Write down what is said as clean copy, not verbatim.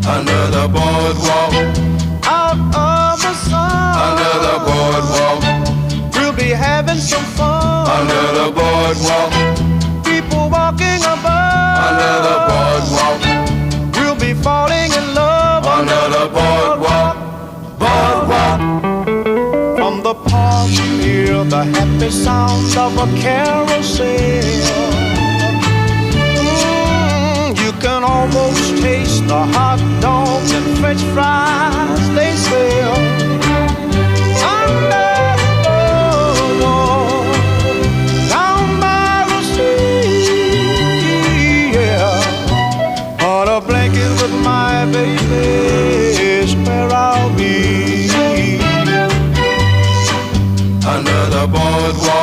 under the boardwalk, out of the sun, under the boardwalk, we'll be having some fun, under the boardwalk, people walking above, under the boardwalk, we'll be falling in love under the boardwalk, boardwalk. From the park near the happy sounds of a carousel, you can almost taste the hot dogs and French fries they sell. Under the boardwalk, down by the sea, yeah. On a blanket with my baby is where I'll be. Under the boardwalk,